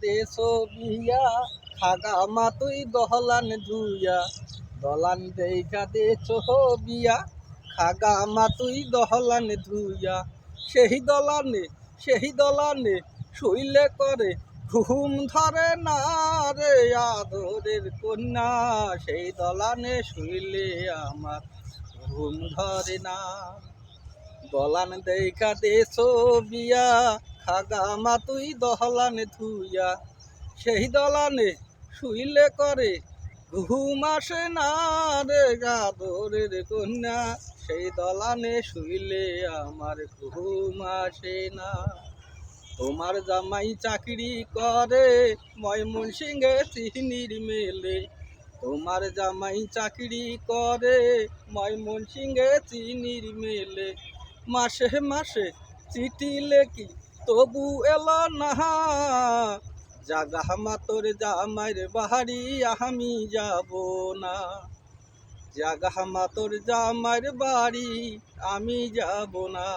দেশো বিয়া খাগা মা তুই দহলান ধুইয়া দলান দেখা দেছো বিয়া খাগা মা তুই দহলান ধুইয়া সেই দলানে শুইলে করে ঘুম ধরে না রে আদরের কন্যা সেই দলানে শুইলে আমার ঘুম ধরে না দলান দেখা দেছো বিয়া খাগা মা তুই দহলান ধুইয়া সেই দলানে শুইলে করে ঘুম আসে না রে আদরের কন্যা সেই দলানে শুইলে আমার ঘুম আসে না তোমার জামাই চাকরি করে ময়মনসিংহে চিনির মেলে তোমার জামাই চাকরি করে ময়মনসিংহে চিনির মেলে মাসে মাসে চিঠি লেখি তবু এলো না জাগা মাতর জামাইর বাড়ি আমি যাব না জাগা মাতর জামাইর বাড়ি আমি যাব না।